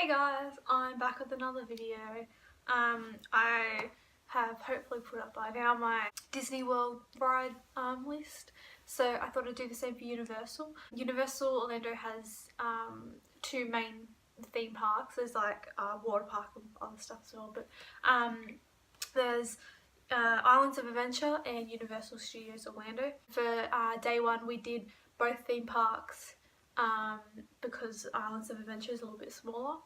Hey guys, I'm back with another video. I have hopefully put up by now my Disney World ride list. So I thought I'd do the same for Universal. Universal Orlando has two main theme parks. There's like water park and other stuff as well, but there's Islands of Adventure and Universal Studios Orlando. For day one we did both theme parks because Islands of Adventure is a little bit smaller,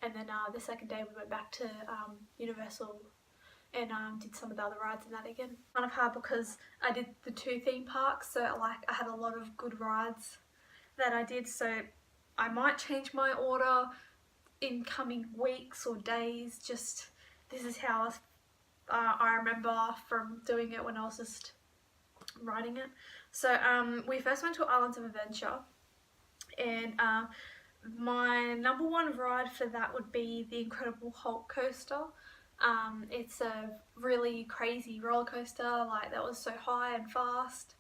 and then the second day we went back to Universal and did some of the other rides and that again. Kind of hard because I did the two theme parks, so I had a lot of good rides that I did, so I might change my order in coming weeks or days. Just this is how I remember from doing it when I was just riding it. So we first went to Islands of Adventure, and my number one ride for that would be the Incredible Hulk coaster. It's a really crazy roller coaster, like that was so high and fast,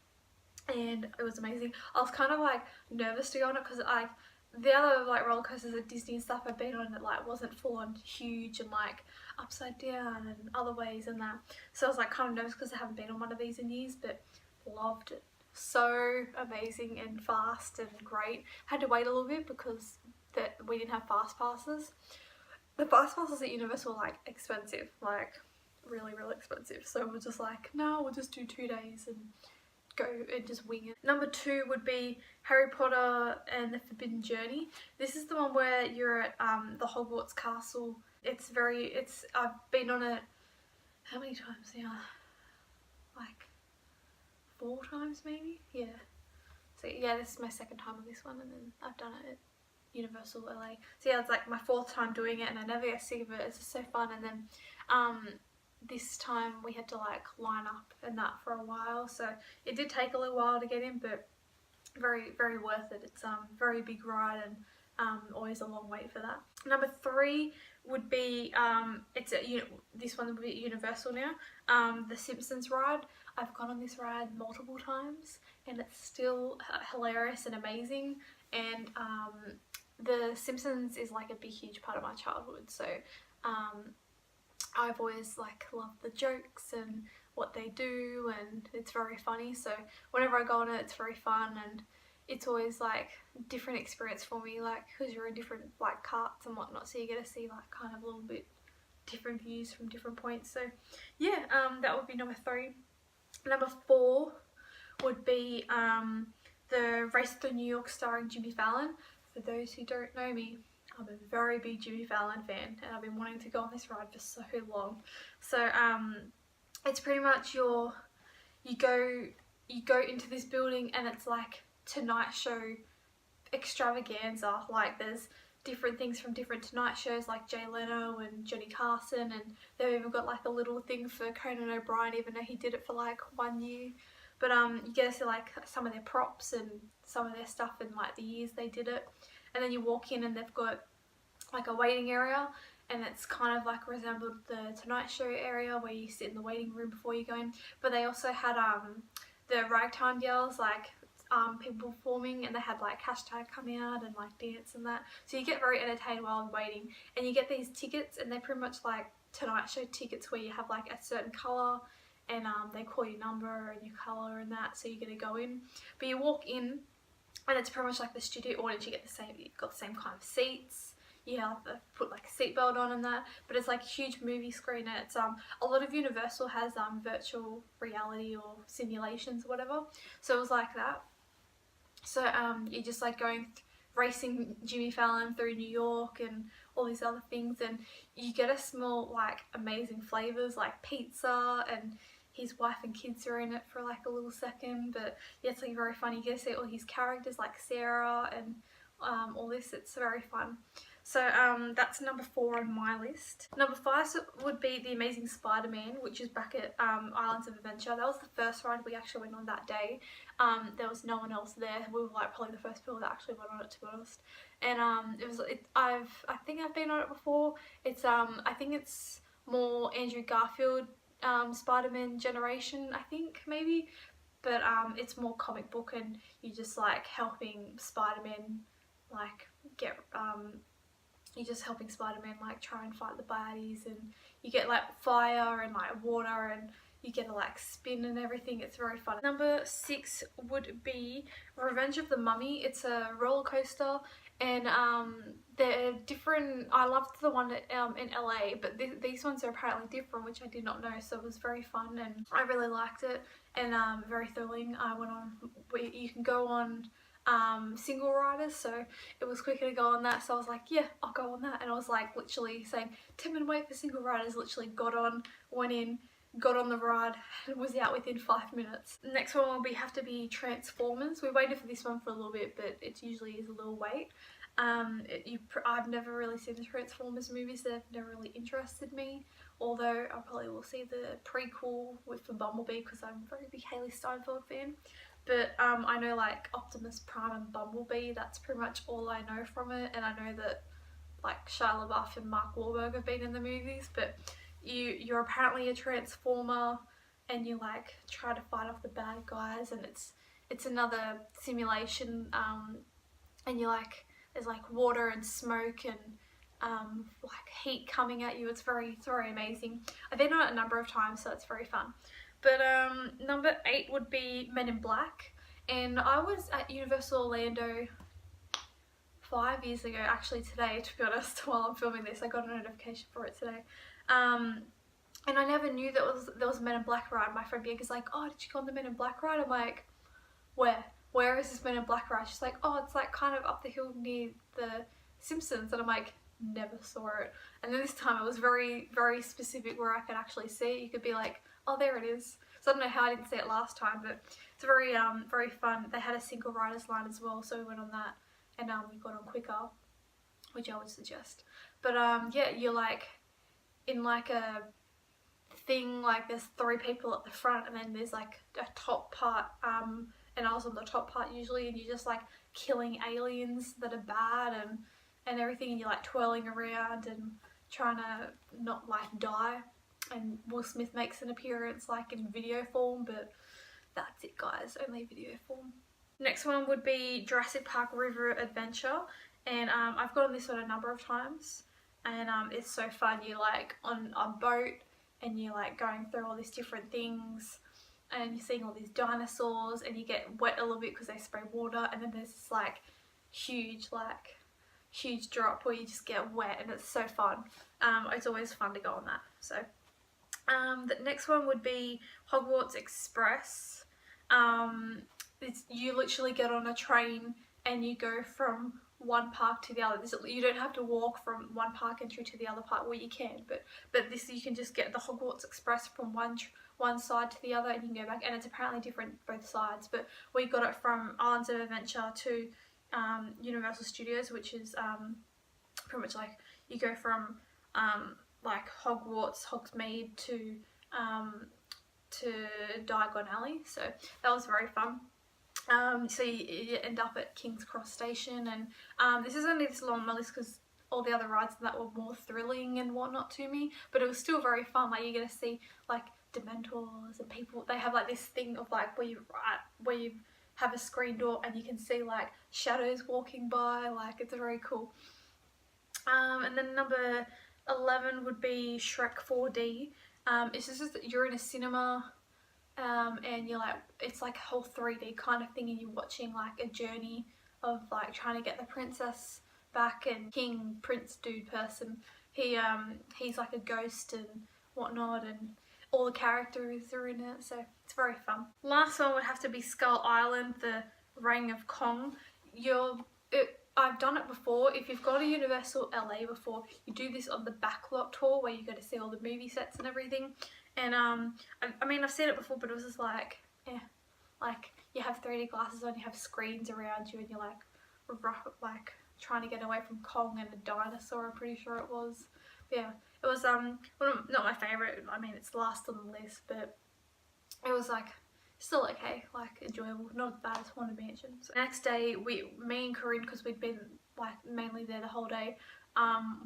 and it was amazing. I was kind of like nervous to go on it because the other like roller coasters at Disney and stuff I've been on, it like wasn't full on huge and like upside down and other ways and that. So I was like kind of nervous because I haven't been on one of these in years, but loved it. So amazing and fast and great. Had to wait a little bit because we didn't have fast passes. The fast passes at Universal were like expensive, like really expensive. So we're just like, no, we'll just do 2 days and go and just wing it. Number two would be Harry Potter and the Forbidden Journey. This is the one where you're at the Hogwarts Castle. I've been on it, how many times now? Like 4 times maybe? Yeah. So yeah, this is my second time on this one, and then I've done it at Universal LA. So yeah, it's like my 4th time doing it and I never get sick of it. It's just so fun. And then this time we had to like line up and that for a while, so it did take a little while to get in, but very worth it. It's very big ride and always a long wait for that. Number 3 would be this one would be at Universal now, the Simpsons ride. I've gone on this ride multiple times and it's still hilarious and amazing, and the Simpsons is like a big huge part of my childhood, so I've always like loved the jokes and what they do, and it's very funny. So whenever I go on it, it's very fun, and it's always like different experience for me, like because you're in different like carts and whatnot, so you get to see like kind of a little bit different views from different points. So yeah, that would be number 3. Number 4 would be the Race Through New York starring Jimmy Fallon. For those who don't know me, I'm a very big Jimmy Fallon fan, and I've been wanting to go on this ride for so long. So it's pretty much you go into this building and it's like Tonight Show extravaganza. Like there's different things from different Tonight shows like Jay Leno and Johnny Carson, and they've even got like a little thing for Conan O'Brien, even though he did it for like 1 year. But you get to see like some of their props and some of their stuff in like the years they did it. And then you walk in and they've got like a waiting area, and it's kind of like resembled the Tonight Show area where you sit in the waiting room before you go in. But they also had the ragtime girls, like people performing, and they had like hashtag come out and like dance and that. So you get very entertained while waiting, and you get these tickets, and they're pretty much like Tonight Show tickets where you have like a certain colour, and they call your number and your colour and that, so you're gonna go in. But you walk in and it's pretty much like the studio audience. You've got the same kind of seats. You have to put like a seatbelt on and that, but it's like a huge movie screen, and it's a lot of Universal has virtual reality or simulations or whatever, so it was like that. So you're just like racing Jimmy Fallon through New York and all these other things, and you get to smell like amazing flavours like pizza, and his wife and kids are in it for like a little second. But yeah, it's like very funny. You get to see all his characters like Sarah and all this. It's very fun. So that's number 4 on my list. Number 5 would be The Amazing Spider-Man, which is back at Islands of Adventure. That was the first ride we actually went on that day. There was no one else there. We were like probably the first people that actually went on it, to be honest. And I think I've been on it before. It's I think it's more Andrew Garfield Spider-Man generation, I think maybe. But it's more comic book, and you're just like helping Spider-Man like get you're just helping Spider-Man like try and fight the baddies, and you get like fire and like water, and you get to like spin and everything. It's very fun. Number 6 would be Revenge of the Mummy. It's a roller coaster, and they're different. I loved the one in LA, but these ones are apparently different, which I did not know, so it was very fun and I really liked it, and very thrilling. I went on, you can go on single riders, so it was quicker to go on that, so I was like, yeah, I'll go on that. And I was like literally saying 10-minute wait for single riders, literally got on, went in, got on the ride, and was out within 5 minutes. The next one will have to be Transformers. We waited for this one for a little bit, but it usually is a little wait. I've never really seen the Transformers movies. They've never really interested me, although I probably will see the prequel with the Bumblebee because I'm a very big Haley Steinfeld fan. But I know like Optimus Prime and Bumblebee, that's pretty much all I know from it, and I know that like Shia LaBeouf and Mark Wahlberg have been in the movies, but you're apparently a transformer and you like try to fight off the bad guys, and it's another simulation, and you like there's like water and smoke and like heat coming at you. It's very amazing. I've been on it a number of times, so it's very fun. But number 8 would be Men in Black, and I was at Universal Orlando 5 years ago, actually today, to be honest. While I'm filming this, I got a notification for it today, and I never knew there was a Men in Black ride. My friend Bianca's like, oh, did you go on the Men in Black ride? I'm like, where is this Men in Black ride? She's like, oh, it's like kind of up the hill near the Simpsons, and I'm like, never saw it. And then this time it was very specific where I could actually see it. You could be like, oh, there it is. So I don't know how I didn't see it last time, but it's very fun. They had a single riders line as well, so we went on that, and we got on quicker, which I would suggest. But yeah, you're like in like a thing, like there's 3 people at the front, and then there's like a top part, and I was on the top part usually, and you're just like killing aliens that are bad and everything, and you're like twirling around and trying to not like die. And Will Smith makes an appearance like in video form, but that's it guys, only video form. Next one would be Jurassic Park River Adventure, and I've gone on this one a number of times, and it's so fun. You're like on a boat and you're like going through all these different things, and you're seeing all these dinosaurs, and you get wet a little bit because they spray water, and then there's this like huge drop where you just get wet, and it's so fun. It's always fun to go on that. So the next one would be Hogwarts Express. You literally get on a train and you go from one park to the other. You don't have to walk from one park entry to the other park. Well, you can, but this you can just get the Hogwarts Express from one side to the other, and you can go back, and it's apparently different both sides. But we got it from Islands of Adventure to Universal Studios, which is pretty much like you go from like Hogwarts, Hogsmeade to Diagon Alley, so that was very fun. So you end up at King's Cross Station, and this isn't this long on my list because all the other rides that were more thrilling and whatnot to me, but it was still very fun. Like you're gonna see like Dementors and people. They have like this thing of like where you have a screen door and you can see like shadows walking by. Like it's very cool. And then number 11 would be Shrek 4D. It's just that you're in a cinema, and you're like, it's like a whole 3D kind of thing, and you're watching like a journey of like trying to get the princess back, and King Prince dude person, he's like a ghost and whatnot, and all the characters are in it, so it's very fun. Last one would have to be Skull Island, the Reign of Kong. I've done it before. If you've got a Universal LA before, you do this on the backlot tour where you go to see all the movie sets and everything. And I mean, I've seen it before, but it was just like, yeah, like you have 3D glasses on, you have screens around you, and you're like trying to get away from Kong and a dinosaur, I'm pretty sure it was. But yeah, it was not my favourite. I mean, it's last on the list, but it was like still okay, like enjoyable, not as bad as Haunted Mansion. So next day, me and Corinne, because we'd been like mainly there the whole day,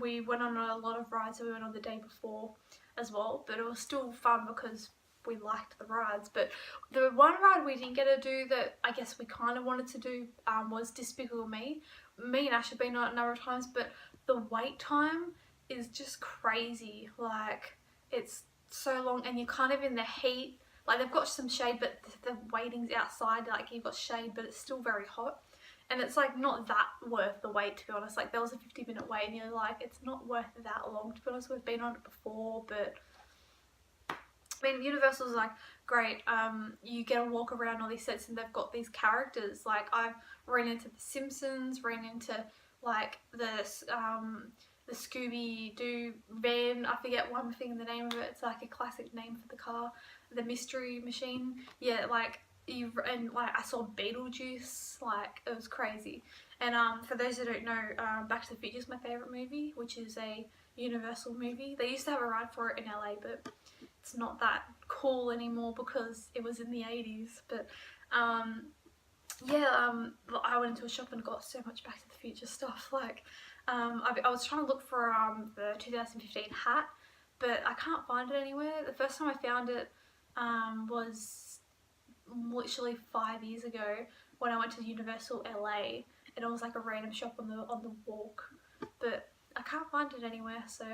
we went on a lot of rides. So we went on the day before as well, but it was still fun because we liked the rides. But the one ride we didn't get to do that I guess we kind of wanted to do was Despicable Me. Me and Ash have been on it a number of times, but the wait time is just crazy. Like, it's so long and you're kind of in the heat. Like, they've got some shade, but the waiting's outside. Like, you've got shade, but it's still very hot. And it's like not that worth the wait, to be honest. Like, there was a 50-minute wait and you're like, it's not worth that long, to be honest. We've been on it before, but I mean, Universal's like great. You get a walk around all these sets and they've got these characters. Like, I've ran into the Simpsons, ran into like the Scooby-Doo van. I forget one thing, the name of it. It's like a classic name for the car. The Mystery Machine. Yeah, like I saw Beetlejuice. Like, it was crazy. And for those who don't know, Back to the Future is my favourite movie, which is a Universal movie. They used to have a ride for it in LA, but it's not that cool anymore because it was in the 80s. But yeah, I went into a shop and got so much Back to the Future stuff. Like, I was trying to look for the 2015 hat, but I can't find it anywhere. The first time I found it was literally 5 years ago when I went to Universal LA, and it was like a random shop on the walk, but I can't find it anywhere. So,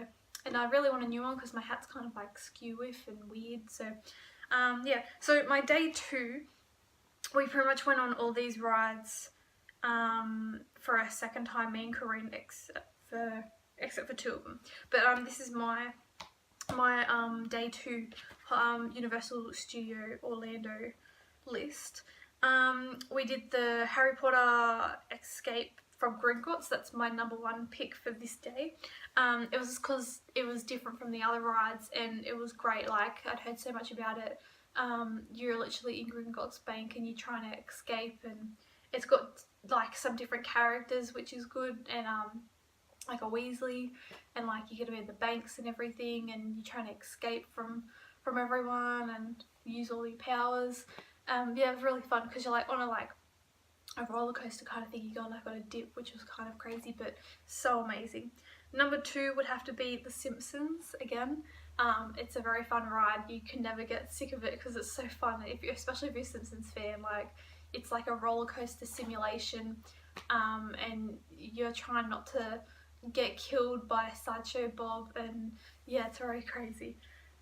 and I really want a new one because my hat's kind of like skew-iff and weird. So yeah, so my day 2, we pretty much went on all these rides for a second time, me and Corinne, except for 2 of them. But this is my day 2 Universal Studio Orlando list. We did the Harry Potter Escape from Gringotts. That's my #1 pick for this day. It was just because it was different from the other rides and it was great. Like, I'd heard so much about it. You're literally in Gringotts Bank and you're trying to escape, and it's got like some different characters, which is good, and like a Weasley, and like you get to be in the banks and everything, and you're trying to escape from everyone and use all your powers. Yeah, it was really fun because you're like on a roller coaster kind of thing. You go like on a dip, which was kind of crazy, but so amazing. #2 would have to be The Simpsons again. It's a very fun ride. You can never get sick of it because it's so fun. Especially if you're a Simpsons fan, like, it's like a roller coaster simulation, and you're trying not to get killed by Sideshow Bob, and yeah, it's very crazy.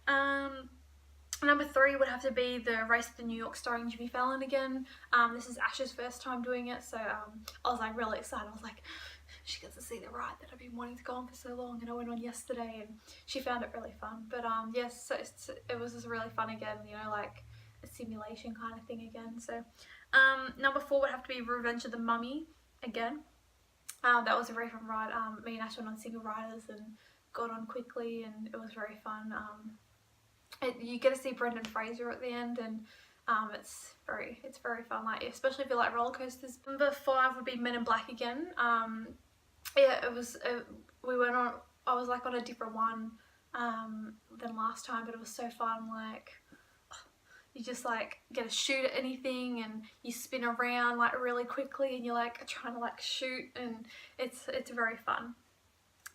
#3 would have to be the Race to New York starring Jimmy Fallon again. This is Ash's first time doing it, so I was like really excited. I was like, she gets to see the ride that I've been wanting to go on for so long, and I went on yesterday and she found it really fun. But yes, so it was just really fun again, you know, like a simulation kind of thing again. So #4 would have to be Revenge of the Mummy again. That was a very fun ride. Me and Ash went on single riders and got on quickly, and it was very fun. You get to see Brendan Fraser at the end, and it's very fun, like, especially if you like roller coasters. #5 would be Men in Black again. Yeah, it was we went on, I was like on a different one than last time, but it was so fun. Like, you just like get to shoot at anything and you spin around like really quickly and you're like trying to like shoot, and it's very fun.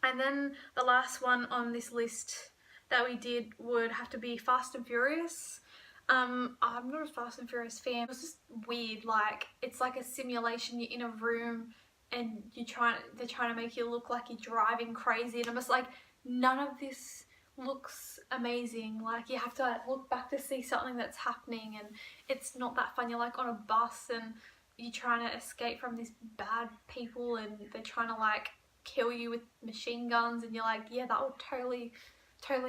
And then the last one on this list that we did would have to be Fast and Furious. I'm not a Fast and Furious fan. It was just weird. Like, it's like a simulation. You're in a room and they're trying to make you look like you're driving crazy, and I'm just like, none of this looks amazing. Like, you have to like look back to see something that's happening, and it's not that fun. You're like on a bus and you're trying to escape from these bad people, and they're trying to like kill you with machine guns, and you're like, yeah, that would totally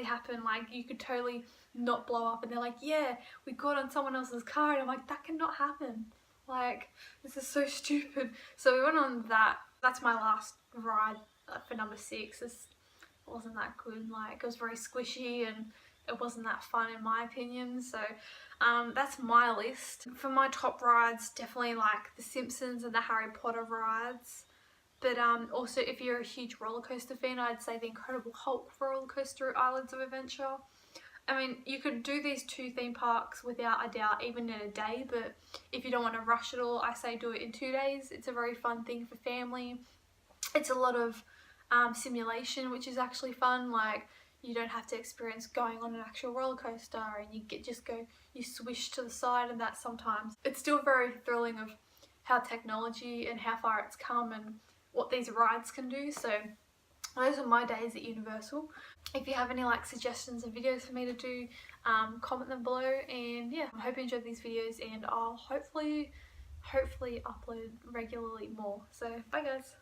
happen. Like, you could totally not blow up, and they're like, yeah, we got on someone else's car, and I'm like, that cannot happen. Like, this is so stupid. So we went on that. That's my last ride for #6. It wasn't that good. Like, it was very squishy and it wasn't that fun in my opinion. So that's my list. For my top rides, definitely like The Simpsons and the Harry Potter rides. But also, if you're a huge roller coaster fan, I'd say the Incredible Hulk roller coaster at Islands of Adventure. I mean, you could do these 2 theme parks without a doubt, even in a day, but if you don't want to rush it all, I say do it in 2 days. It's a very fun thing for family. It's a lot of simulation, which is actually fun. Like, you don't have to experience going on an actual roller coaster, and you swish to the side, and that sometimes. It's still very thrilling of how technology and how far it's come and what these rides can do. So those are my days at Universal. If you have any like suggestions of videos for me to do, comment them below. And yeah, I hope you enjoyed these videos, and I'll hopefully upload regularly more. So bye guys.